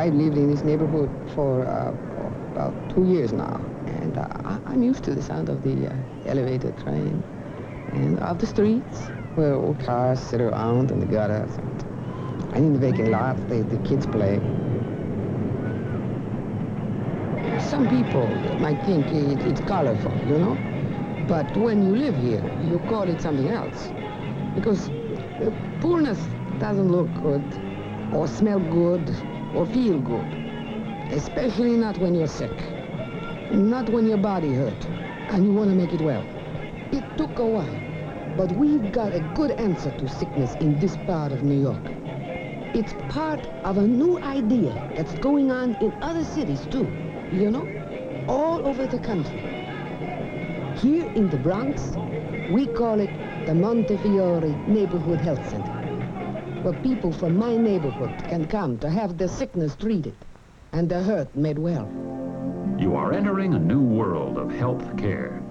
I've lived in this neighborhood for about 2 years now, and I'm used to the sound of the elevated train and of the streets where old cars sit around in the gutters. And in the vacant lots, the kids play. Some people might think it's colorful, you know? But when you live here, you call it something else. Because poorness doesn't look good, or smell good, or feel good. Especially not when you're sick. Not when your body hurt, and you want to make it well. It took a while, but we've got a good answer to sickness in this part of New York. It's part of a new idea that's going on in other cities, too, you know? All over the country. Here in the Bronx, we call it the Montefiore Neighborhood Health Center, where people from my neighborhood can come to have their sickness treated and their hurt made well. You are entering a new world of health care.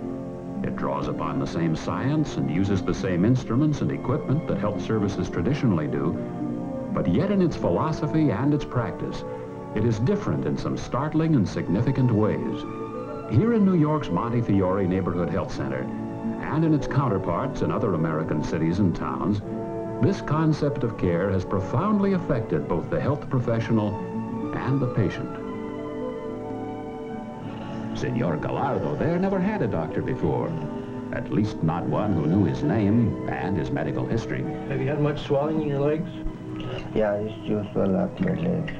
It draws upon the same science and uses the same instruments and equipment that health services traditionally do, but yet in its philosophy and its practice, it is different in some startling and significant ways. Here in New York's Montefiore Neighborhood Health Center, and in its counterparts in other American cities and towns, this concept of care has profoundly affected both the health professional and the patient. Senor Gallardo there never had a doctor before. At least not one who knew his name and his medical history. Have you had much swelling in your legs? Yeah, I used to swell up my legs.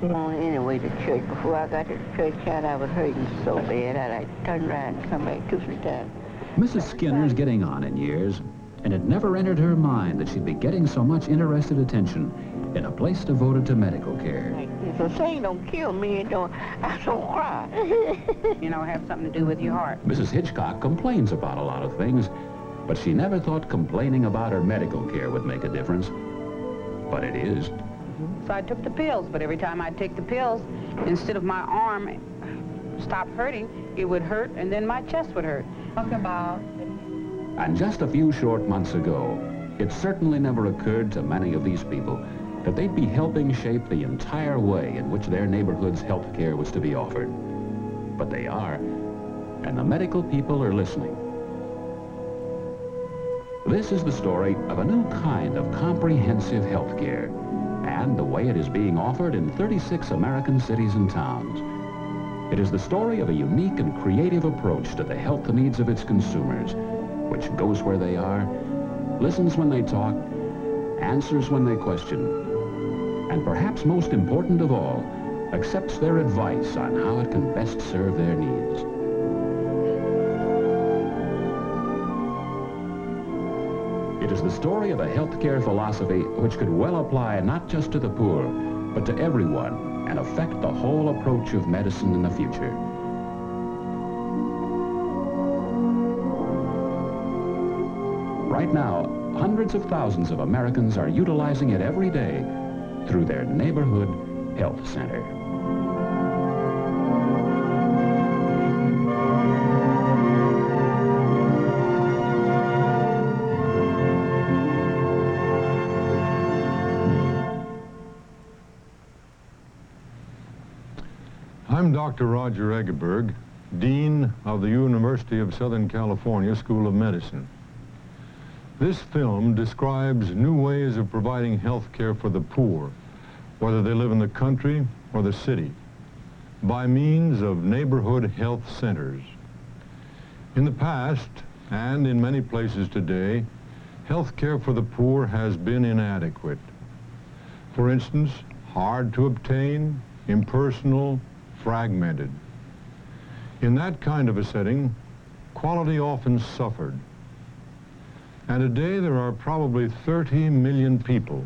On anyway to church. Before I got to the church, child, I was hurting so bad I'd turn around and come back 2-3 times. Mrs. Skinner's getting on in years, and it never entered her mind that she'd be getting so much interested attention in a place devoted to medical care. So saying don't kill me, I don't cry. You know, have something to do with your heart. Mrs. Hitchcock complains about a lot of things, but she never thought complaining about her medical care would make a difference. But it is. So I took the pills, but every time I'd take the pills, instead of my arm stop hurting, it would hurt, and then my chest would hurt. Talk about. And just a few short months ago, it certainly never occurred to many of these people that they'd be helping shape the entire way in which their neighborhood's health care was to be offered. But they are, and the medical people are listening. This is the story of a new kind of comprehensive health care, and the way it is being offered in 36 American cities and towns. It is the story of a unique and creative approach to the health needs of its consumers, which goes where they are, listens when they talk, answers when they question, and perhaps most important of all, accepts their advice on how it can best serve their needs. It is the story of a healthcare philosophy which could well apply not just to the poor, but to everyone, and affect the whole approach of medicine in the future. Right now, hundreds of thousands of Americans are utilizing it every day through their neighborhood health center. I'm Dr. Roger Eggeberg, Dean of the University of Southern California School of Medicine. This film describes new ways of providing health care for the poor, whether they live in the country or the city, by means of neighborhood health centers. In the past, and in many places today, health care for the poor has been inadequate. For instance, hard to obtain, impersonal, fragmented. In that kind of a setting, quality often suffered. And today there are probably 30 million people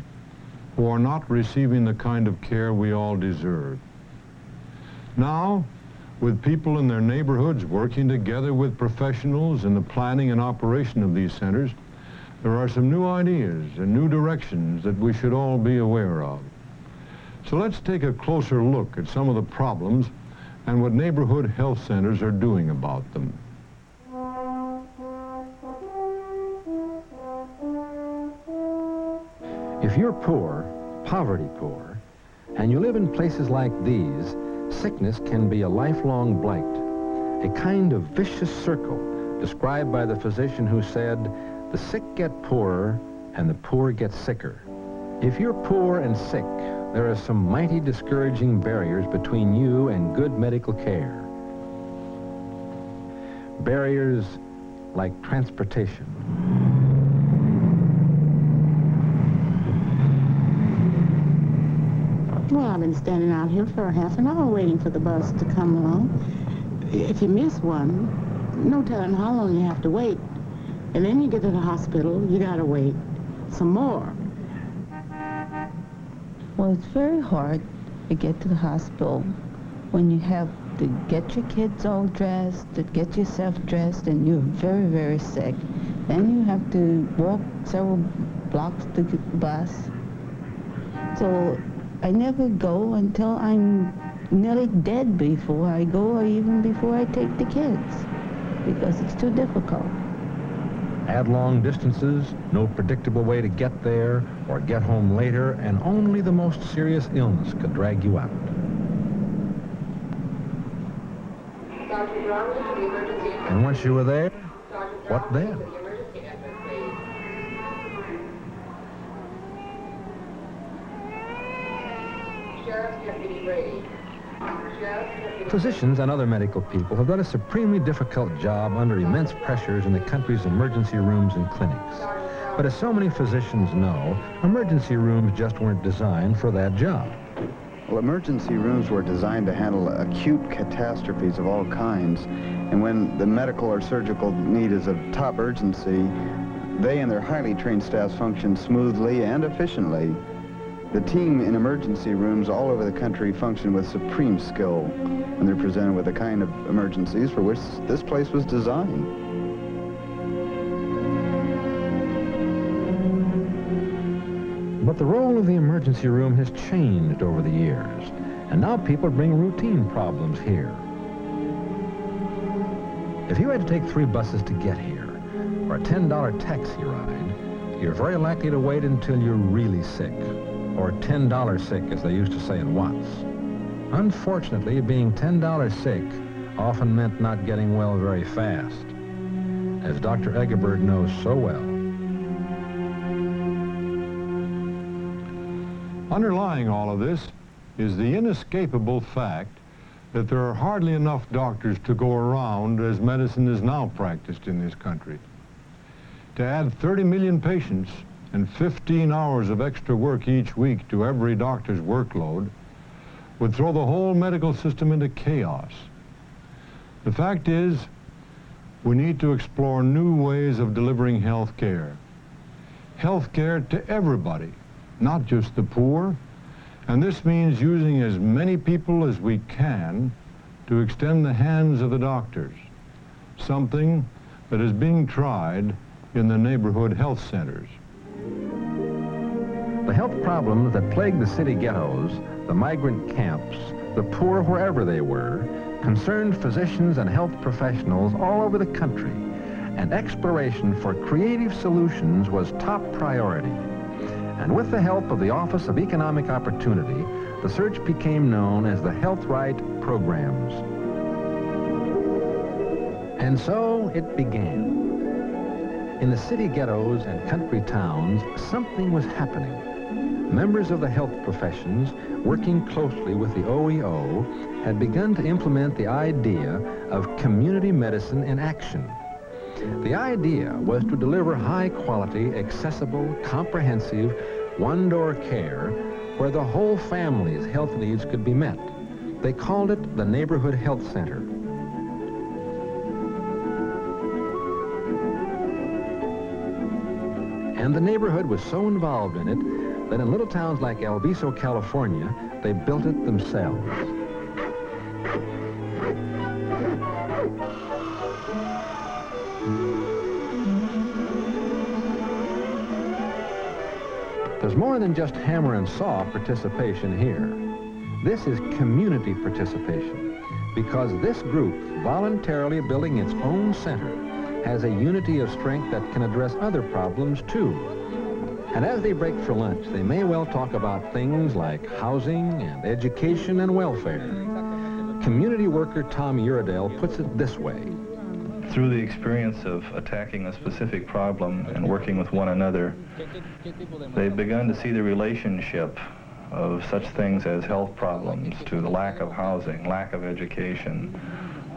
who are not receiving the kind of care we all deserve. Now, with people in their neighborhoods working together with professionals in the planning and operation of these centers, there are some new ideas and new directions that we should all be aware of. So let's take a closer look at some of the problems and what neighborhood health centers are doing about them. If you're poor, poverty poor, and you live in places like these, sickness can be a lifelong blight, a kind of vicious circle described by the physician who said, "The sick get poorer and the poor get sicker." If you're poor and sick, there are some mighty discouraging barriers between you and good medical care. Barriers like transportation. Well, I've been standing out here for half an hour waiting for the bus to come along. If you miss one, no telling how long you have to wait. And then you get to the hospital, you gotta wait some more. Well, it's very hard to get to the hospital when you have to get your kids all dressed, to get yourself dressed, and you're very, very sick. Then you have to walk several blocks to get the bus. So I never go until I'm nearly dead before I go, or even before I take the kids, because it's too difficult. Add long distances, no predictable way to get there or get home later, and only the most serious illness could drag you out. And once you were there, what then? Physicians and other medical people have done a supremely difficult job under immense pressures in the country's emergency rooms and clinics. But as so many physicians know, emergency rooms just weren't designed for that job. Well, emergency rooms were designed to handle acute catastrophes of all kinds. And when the medical or surgical need is of top urgency, they and their highly trained staffs function smoothly and efficiently. The team in emergency rooms all over the country function with supreme skill when they're presented with the kind of emergencies for which this place was designed. But the role of the emergency room has changed over the years, and now people bring routine problems here. If you had to take 3 buses to get here, or a $10 taxi ride, you're very likely to wait until you're really sick, or $10 sick, as they used to say in Watts. Unfortunately, being $10 sick often meant not getting well very fast, as Dr. Eggerberg knows so well. Underlying all of this is the inescapable fact that there are hardly enough doctors to go around as medicine is now practiced in this country. To add 30 million patients and 15 hours of extra work each week to every doctor's workload would throw the whole medical system into chaos. The fact is, we need to explore new ways of delivering health care. Health care to everybody, not just the poor, and this means using as many people as we can to extend the hands of the doctors, something that is being tried in the neighborhood health centers. The health problems that plague the city ghettos, the migrant camps, the poor wherever they were, concerned physicians and health professionals all over the country, and exploration for creative solutions was top priority. And with the help of the Office of Economic Opportunity, the search became known as the Health Right Programs. And so it began. In the city ghettos and country towns, something was happening. Members of the health professions, working closely with the OEO, had begun to implement the idea of community medicine in action. The idea was to deliver high-quality, accessible, comprehensive, one-door care where the whole family's health needs could be met. They called it the Neighborhood Health Center. And the neighborhood was so involved in it that in little towns like El Viso, California, they built it themselves. There's more than just hammer and saw participation here. This is community participation, because this group, voluntarily building its own center, has a unity of strength that can address other problems too. And as they break for lunch, they may well talk about things like housing and education and welfare. Community worker Tom Uredale puts it this way. Through the experience of attacking a specific problem and working with one another, they've begun to see the relationship of such things as health problems to the lack of housing, lack of education,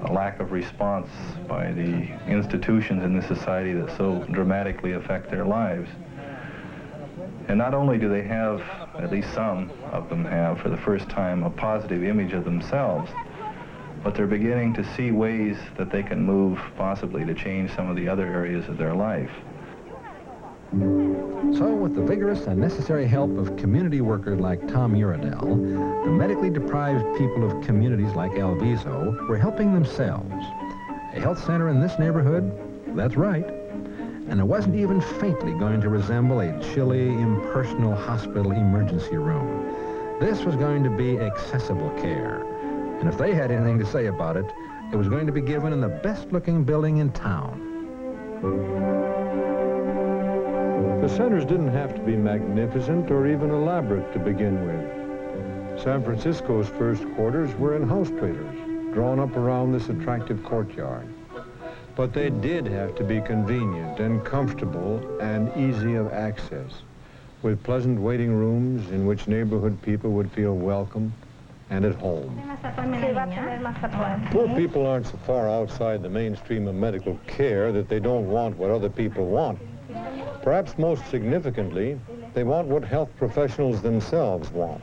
a lack of response by the institutions in this society that so dramatically affect their lives. And not only do they have, at least some of them have, for the first time, a positive image of themselves, but they're beginning to see ways that they can move, possibly, to change some of the other areas of their life. So, with the vigorous and necessary help of community workers like Tom Uredale, the medically deprived people of communities like El Viso were helping themselves. A health center in this neighborhood? That's right. And it wasn't even faintly going to resemble a chilly, impersonal hospital emergency room. This was going to be accessible care. And if they had anything to say about it, it was going to be given in the best-looking building in town. The centers didn't have to be magnificent or even elaborate to begin with. San Francisco's first quarters were in house trailers, drawn up around this attractive courtyard. But they did have to be convenient and comfortable and easy of access, with pleasant waiting rooms in which neighborhood people would feel welcome and at home. Poor people aren't so far outside the mainstream of medical care that they don't want what other people want. Perhaps most significantly, they want what health professionals themselves want.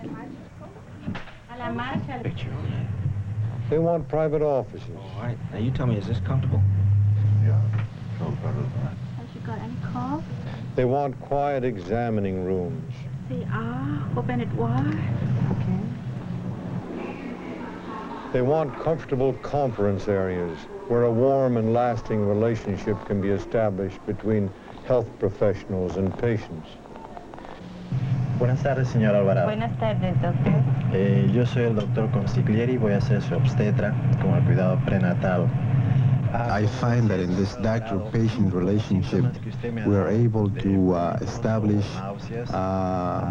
They want private offices. All right, now you tell me, is this comfortable? Yeah. Has you got any cough? They want quiet examining rooms. Open it wide. Okay. They want comfortable conference areas where a warm and lasting relationship can be established between health professionals and patients. Buenas tardes, señor Alvarado. Buenas tardes, doctor. Yo soy el doctor Consiglieri, voy a ser su obstetra con el cuidado prenatal. I find that in this doctor-patient relationship, we are able to establish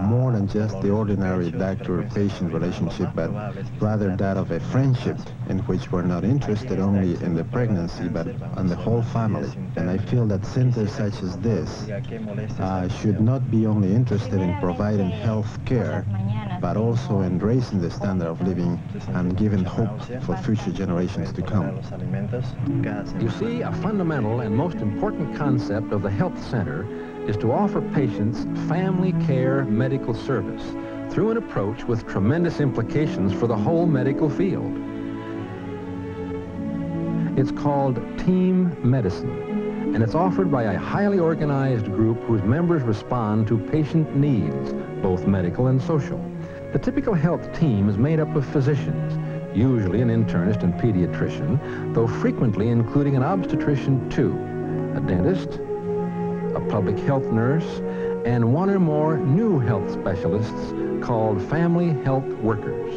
more than just the ordinary doctor-patient relationship, but rather that of a friendship in which we're not interested only in the pregnancy, but on the whole family. And I feel that centers such as this should not be only interested in providing health care, but also in raising the standard of living and giving hope for future generations to come. You see, a fundamental and most important concept of the health center is to offer patients family care medical service through an approach with tremendous implications for the whole medical field. It's called team medicine, and it's offered by a highly organized group whose members respond to patient needs, both medical and social. The typical health team is made up of physicians, usually an internist and pediatrician, though frequently including an obstetrician too, a dentist, a public health nurse, and one or more new health specialists called family health workers.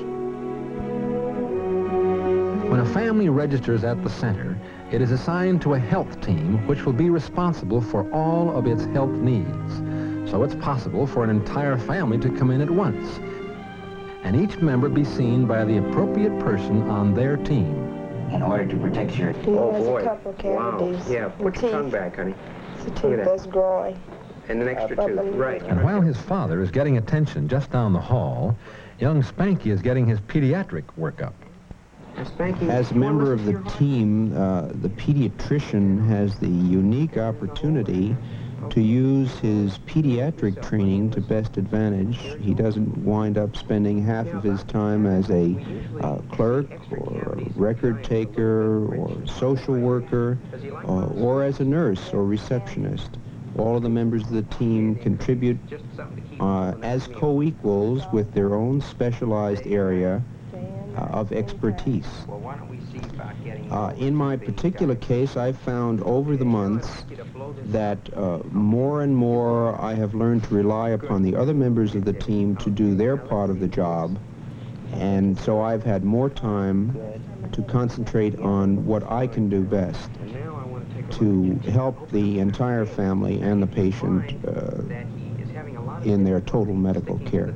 When a family registers at the center, it is assigned to a health team which will be responsible for all of its health needs. So it's possible for an entire family to come in at once, and each member be seen by the appropriate person on their team. In order to protect your... Oh, boy. A couple cavities. Wow. Yeah, put your tongue back, honey. It's the teeth that's growing. And an extra tooth, right. And while his father is getting attention just down the hall, young Spanky is getting his pediatric workup. As a member of the team, the pediatrician has the unique opportunity to use his pediatric training to best advantage. He doesn't wind up spending half of his time as a clerk or a record taker or social worker or as a nurse or receptionist. All of the members of the team contribute as co-equals with their own specialized area of expertise. In my particular case, I've found over the months that more and more I have learned to rely upon the other members of the team to do their part of the job, and so I've had more time to concentrate on what I can do best to help the entire family and the patient in their total medical care.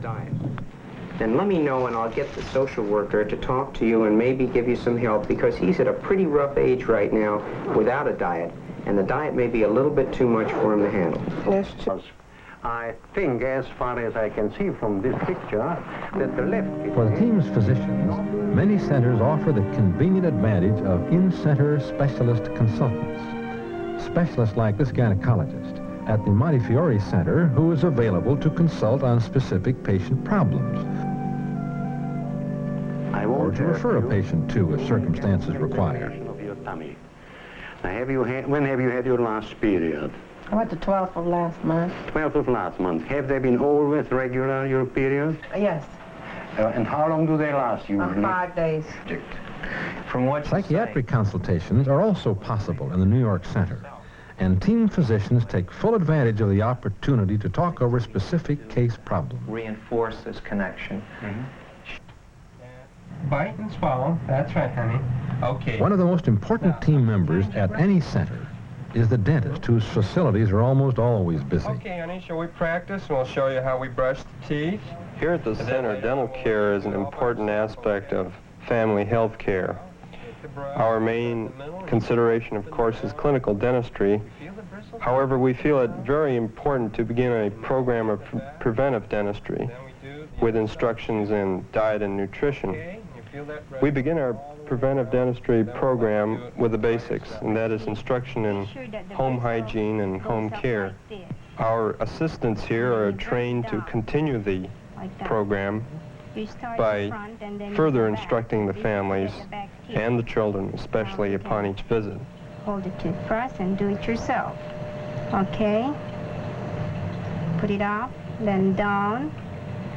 Then let me know and I'll get the social worker to talk to you and maybe give you some help, because he's at a pretty rough age right now without a diet, and the diet may be a little bit too much for him to handle. I think, as far as I can see from this picture, that the left... For the team's physicians, many centers offer the convenient advantage of in-center specialist consultants. Specialists like this gynecologist at the Montefiore Center, who is available to consult on specific patient problems, or to refer a patient to if circumstances require. When have you had your last period? I went the 12th of last month. 12th of last month. Have they been always regular, your periods? Yes. And how long do they last usually? 5 days. From what Psychiatric consultations are also possible in the New York Center, and team physicians take full advantage of the opportunity to talk over specific case problems. Reinforce this connection. Bite and swallow. That's right, honey. Okay. One of the most important team members at any center is the dentist, whose facilities are almost always busy. Okay, honey, shall we practice and we'll show you how we brush the teeth? Here at the center, dental care is an important aspect of family health care. Our main consideration, of course, is clinical dentistry. However, we feel it very important to begin a program of preventive dentistry with instructions in diet and nutrition. We begin our preventive dentistry program with the basics, and that is instruction in home hygiene and home care. Our assistants here are trained to continue the program by further instructing the families and the children, especially upon each visit. Hold the tooth first and do it yourself. Okay? Put it up, then down,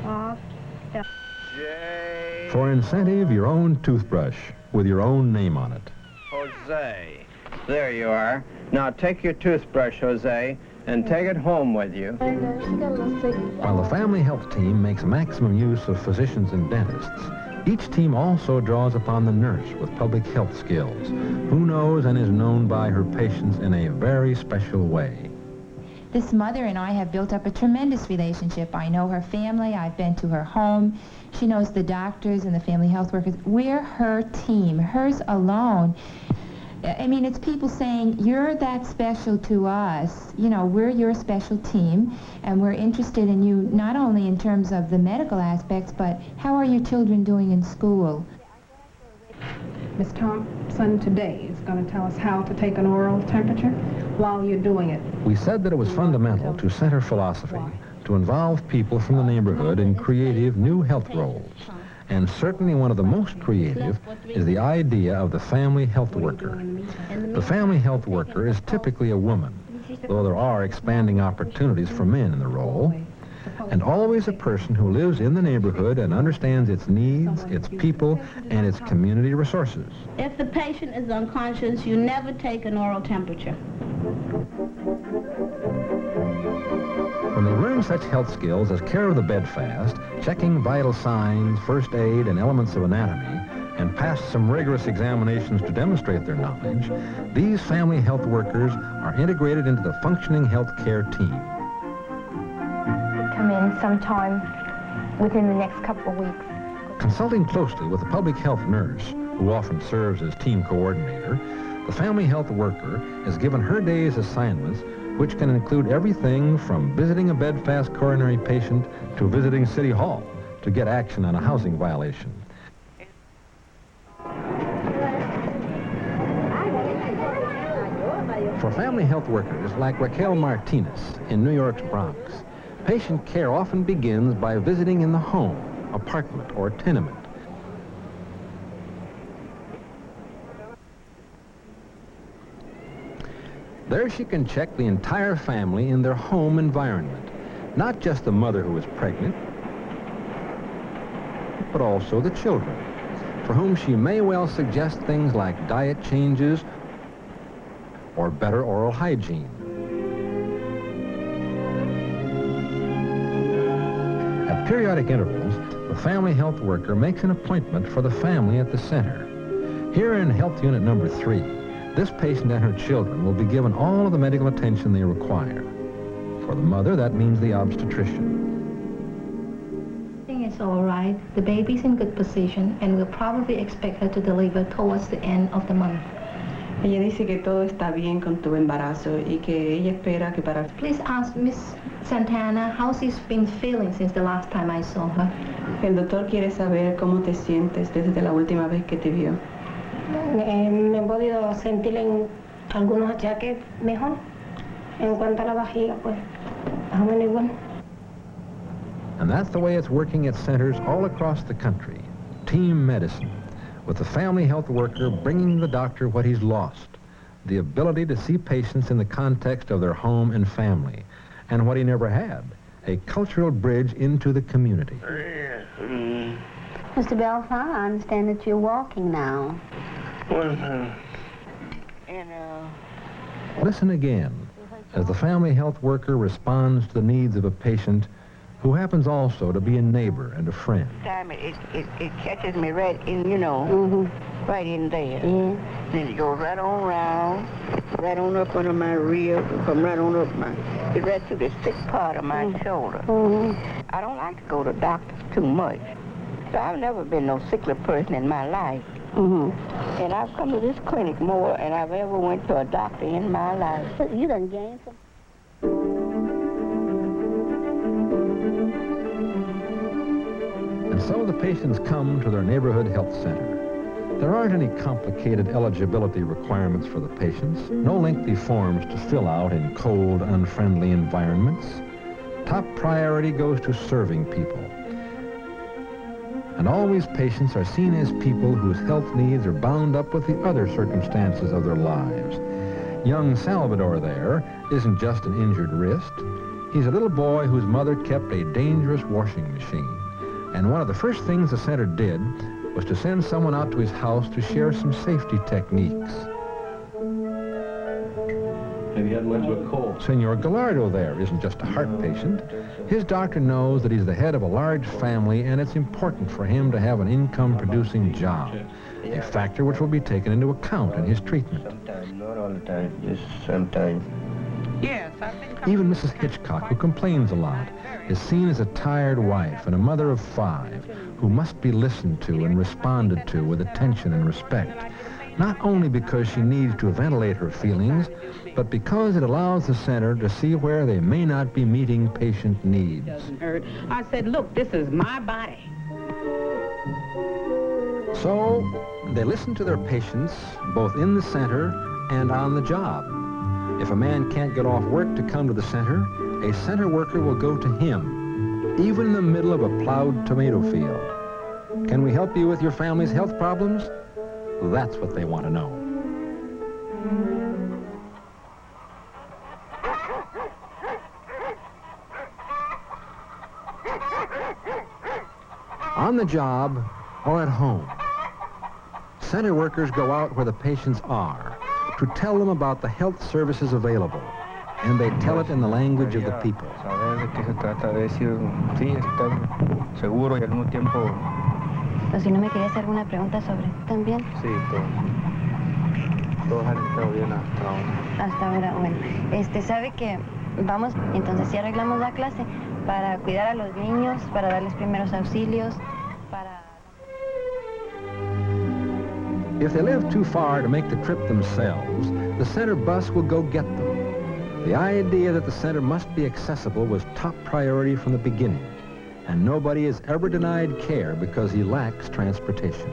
up, down. For incentive, your own toothbrush with your own name on it. Jose, there you are. Now take your toothbrush, Jose, and take it home with you. While the family health team makes maximum use of physicians and dentists, each team also draws upon the nurse with public health skills, who knows and is known by her patients in a very special way. This mother and I have built up a tremendous relationship. I know her family. I've been to her home. She knows the doctors and the family health workers. We're her team, hers alone. I mean, it's people saying, you're that special to us. You know, we're your special team, and we're interested in you not only in terms of the medical aspects, but how are your children doing in school? Ms. Thompson today is going to tell us how to take an oral temperature while you're doing it. We said that it was fundamental to center philosophy to involve people from the neighborhood in creative new health roles. And certainly one of the most creative is the idea of the family health worker. The family health worker is typically a woman, though there are expanding opportunities for men in the role, and always a person who lives in the neighborhood and understands its needs, its people, and its community resources. If the patient is unconscious, you never take an oral temperature. When they learn such health skills as care of the bedfast, checking vital signs, first aid, and elements of anatomy, and pass some rigorous examinations to demonstrate their knowledge, these family health workers are integrated into the functioning health care team. Come in sometime within the next couple of weeks. Consulting closely with the public health nurse, who often serves as team coordinator, the family health worker is given her day's assignments, which can include everything from visiting a bedfast coronary patient to visiting City Hall to get action on a housing violation. For family health workers like Raquel Martinez in New York's Bronx, patient care often begins by visiting in the home, apartment, or tenement. There she can check the entire family in their home environment, not just the mother who is pregnant, but also the children, for whom she may well suggest things like diet changes or better oral hygiene. At periodic intervals, the family health worker makes an appointment for the family at the center. Here in Health Unit number 3, this patient and her children will be given all of the medical attention they require. For the mother, that means the obstetrician. Everything is all right. The baby's in good position, and we'll probably expect her to deliver towards the end of the month. Ella dice que todo está bien con tu embarazo y que ella espera que para... Please ask Miss Santana how she's been feeling since the last time I saw her. El doctor quiere saber cómo te sientes desde la última vez que te vio. Me he podido sentir en algunos achaques mejor. En cuanto a la vejiga, pues, más o menos igual. And that's the way it's working at centers all across the country. Team medicine, with the family health worker bringing the doctor what he's lost, the ability to see patients in the context of their home and family, and what he never had, a cultural bridge into the community. Mr. Belfont, I understand that you're walking now. Listen again as the family health worker responds to the needs of a patient who happens also to be a neighbor and a friend. It catches me right in, you know, right in there. Then it goes right on around, right on up under my rib, come right on up it's right to the thick part of my shoulder. I don't like to go to doctors too much. So I've never been no sickly person in my life. And I've come to this clinic more than I've ever went to a doctor in my life. You done gained some. And so the patients come to their neighborhood health center. There aren't any complicated eligibility requirements for the patients, no lengthy forms to fill out in cold, unfriendly environments. Top priority goes to serving people. And always patients are seen as people whose health needs are bound up with the other circumstances of their lives. Young Salvador there isn't just an injured wrist. He's a little boy whose mother kept a dangerous washing machine. And one of the first things the center did was to send someone out to his house to share some safety techniques. Have you had much of a cold? Senor Gallardo there isn't just a heart patient. His doctor knows that he's the head of a large family, and it's important for him to have an income-producing job, a factor which will be taken into account in his treatment. Sometimes, not all the time, just sometimes. Yes, I think Even Mrs. Hitchcock, who complains a lot, is seen as a tired wife and a mother of 5 who must be listened to and responded to with attention and respect, not only because she needs to ventilate her feelings, but because it allows the center to see where they may not be meeting patient needs. Doesn't hurt. I said, look, this is my body. So they listen to their patients both in the center and on the job. If a man can't get off work to come to the center, a center worker will go to him, even in the middle of a plowed tomato field. Can we help you with your family's health problems? That's what they want to know. On the job or at home, center workers go out where the patients are to tell them about the health services available, and they tell it in the language of the people. Si no me quería hacer alguna pregunta sobre también. Sí, todos han estado bien hasta ahora. Hasta ahora, bueno. Sabe que vamos, entonces sí arreglamos la clase para cuidar a los niños, para darles primeros auxilios, para... If they live too far to make the trip themselves, the center bus will go get them. The idea that the center must be accessible was top priority from the beginning, and nobody is ever denied care because he lacks transportation.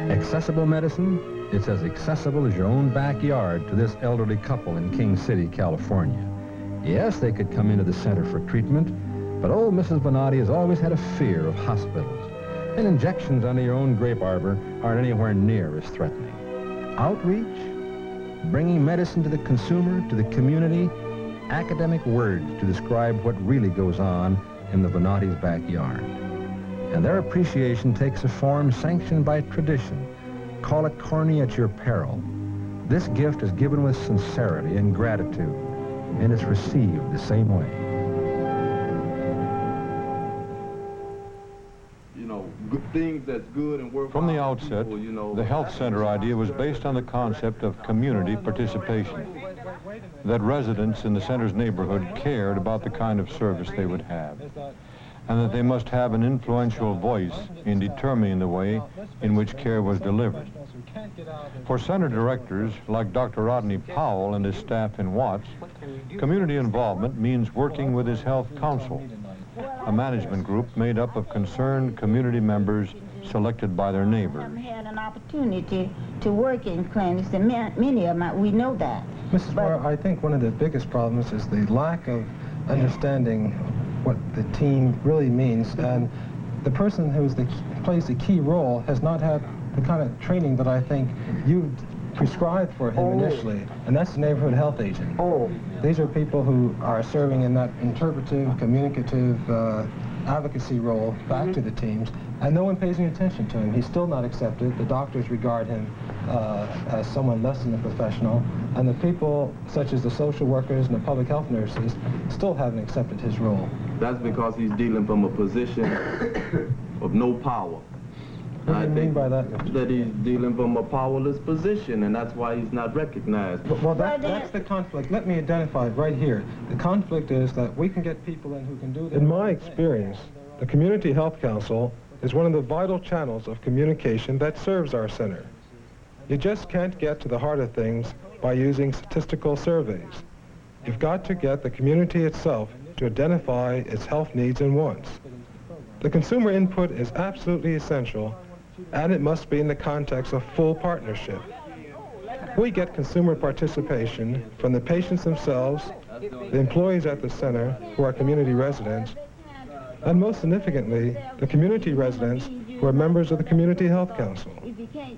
Accessible medicine? It's as accessible as your own backyard to this elderly couple in King City, California. Yes, they could come into the center for treatment, but old Mrs. Bonatti has always had a fear of hospitals, and injections under your own grape arbor aren't anywhere near as threatening. Outreach? Bringing medicine to the consumer, to the community, academic words to describe what really goes on in the Bonatti's backyard. And their appreciation takes a form sanctioned by tradition. Call it corny at your peril. This gift is given with sincerity and gratitude, and it's received the same way. You know, things that's good and worthwhile. From the outset, the health center idea was based on the concept of community participation, that residents in the center's neighborhood cared about the kind of service they would have, and that they must have an influential voice in determining the way in which care was delivered. For center directors like Dr. Rodney Powell and his staff in Watts, community involvement means working with his health council, a management group made up of concerned community members selected by their neighbors. We had an opportunity to work in clinics, and many of them, we know that. Mrs. Moore, I think one of the biggest problems is the lack of understanding what the team really means, and the person plays the key role has not had the kind of training that I think you've prescribed for him initially, and that's the neighborhood health agent. These are people who are serving in that interpretive, communicative advocacy role back to the teams, and no one pays any attention to him. He's still not accepted. The doctors regard him as someone less than a professional, and the people such as the social workers and the public health nurses still haven't accepted his role. That's because he's dealing from a position of no power. What do you mean by that? That he's dealing from a powerless position, and that's why he's not recognized. Well, that's the conflict. Let me identify it right here. The conflict is that we can get people in who can do this. In my experience, the Community Health Council is one of the vital channels of communication that serves our center. You just can't get to the heart of things by using statistical surveys. You've got to get the community itself to identify its health needs and wants. The consumer input is absolutely essential, and it must be in the context of full partnership. We get consumer participation from the patients themselves, the employees at the center who are community residents, and most significantly, the community residents who are members of the Community Health Council,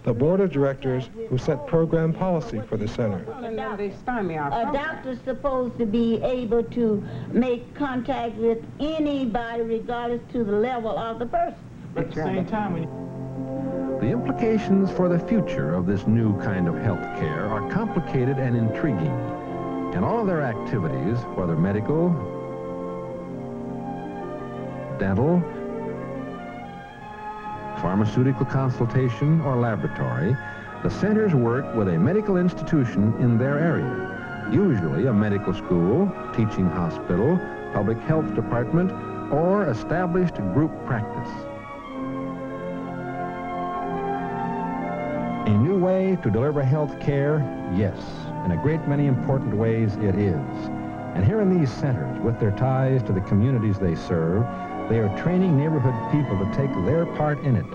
the board of directors who set program policy for the center. A doctor's supposed to be able to make contact with anybody regardless to the level of the person. At the same time, The implications for the future of this new kind of health care are complicated and intriguing. In all of their activities, whether medical, dental, pharmaceutical consultation, or laboratory, the centers work with a medical institution in their area, usually a medical school, teaching hospital, public health department, or established group practice. A new way to deliver health care? Yes. In a great many important ways, it is. And here in these centers, with their ties to the communities they serve, they are training neighborhood people to take their part in it.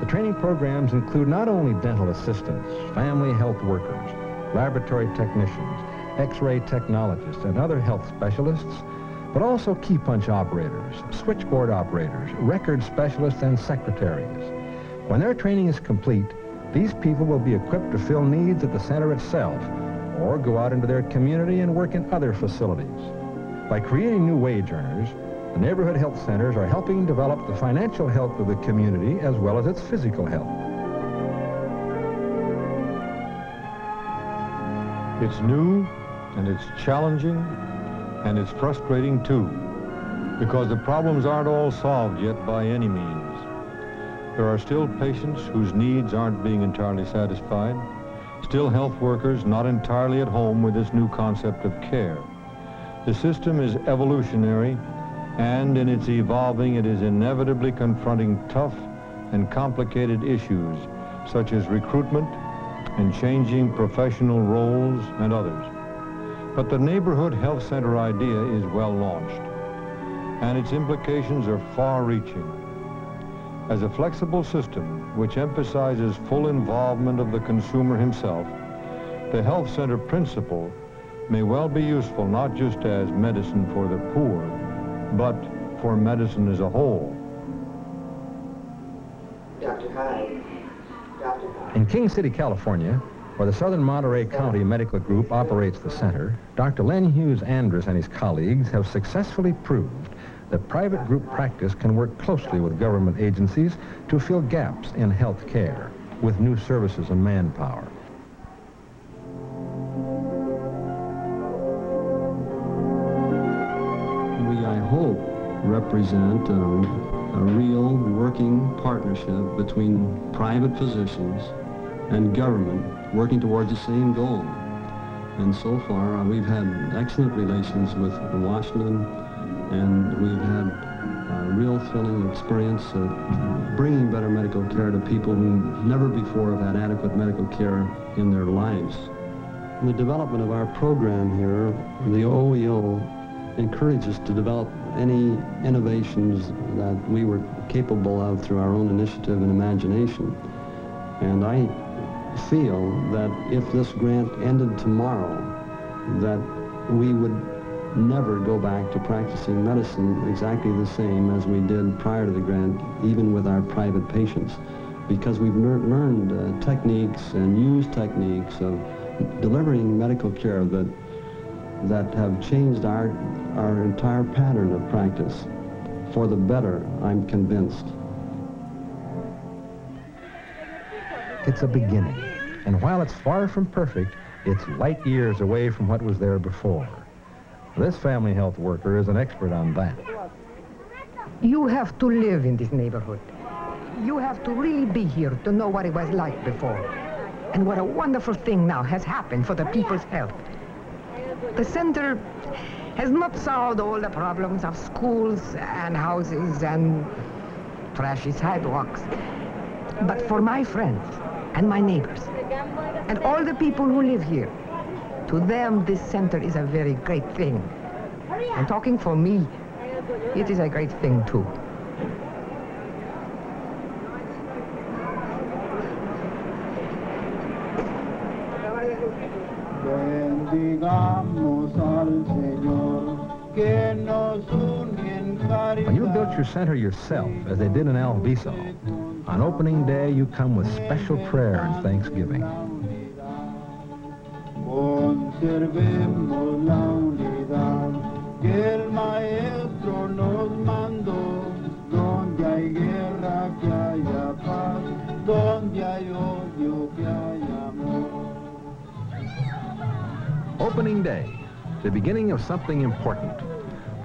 The training programs include not only dental assistants, family health workers, laboratory technicians, x-ray technologists, and other health specialists, but also key punch operators, switchboard operators, record specialists, and secretaries. When their training is complete, these people will be equipped to fill needs at the center itself, or go out into their community and work in other facilities. By creating new wage earners, the neighborhood health centers are helping develop the financial health of the community as well as its physical health. It's new, and it's challenging, and it's frustrating too, because the problems aren't all solved yet by any means. There are still patients whose needs aren't being entirely satisfied, still health workers not entirely at home with this new concept of care. The system is evolutionary, and in its evolving, it is inevitably confronting tough and complicated issues, such as recruitment and changing professional roles and others. But the neighborhood health center idea is well launched, and its implications are far-reaching. As a flexible system which emphasizes full involvement of the consumer himself, the health center principle may well be useful not just as medicine for the poor, but for medicine as a whole. Dr. Hyde. Dr. Hyde. In King City, California, where the Southern Monterey County Medical Group operates the center, Dr. Len Hughes Andrus and his colleagues have successfully proved that private group practice can work closely with government agencies to fill gaps in health care with new services and manpower. We, I hope, represent a real working partnership between private physicians and government working towards the same goal. And so far, we've had excellent relations with Washington, and we've had a real thrilling experience of bringing better medical care to people who never before have had adequate medical care in their lives. In the development of our program here, the OEO encouraged us to develop any innovations that we were capable of through our own initiative and imagination. And I feel that if this grant ended tomorrow, that we would never go back to practicing medicine exactly the same as we did prior to the grant, even with our private patients, because we've learned techniques and used techniques of delivering medical care that have changed our entire pattern of practice for the better, I'm convinced. It's a beginning, and while it's far from perfect, it's light years away from what was there before. This family health worker is an expert on that. You have to live in this neighborhood. You have to really be here to know what it was like before. And what a wonderful thing now has happened for the people's health. The center has not solved all the problems of schools and houses and trashy sidewalks. But for my friends and my neighbors and all the people who live here, to them this center is a very great thing. And talking for me, it is a great thing too. When you built your center yourself, as they did in Alviso, on opening day you come with special prayer and thanksgiving. Opening day, the beginning of something important.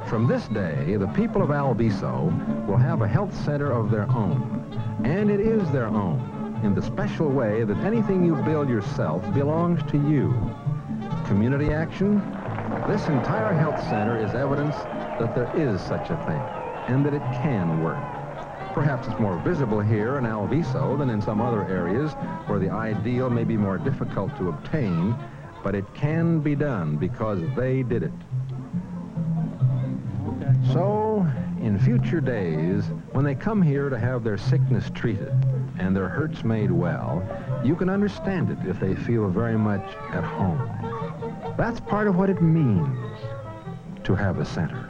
From this day, the people of Alviso will have a health center of their own. And it is their own, in the special way that anything you build yourself belongs to you. Community action? This entire health center is evidence that there is such a thing, and that it can work. Perhaps it's more visible here in Alviso than in some other areas where the ideal may be more difficult to obtain, but it can be done because they did it. So, in future days, when they come here to have their sickness treated and their hurts made well, you can understand it if they feel very much at home. That's part of what it means to have a center.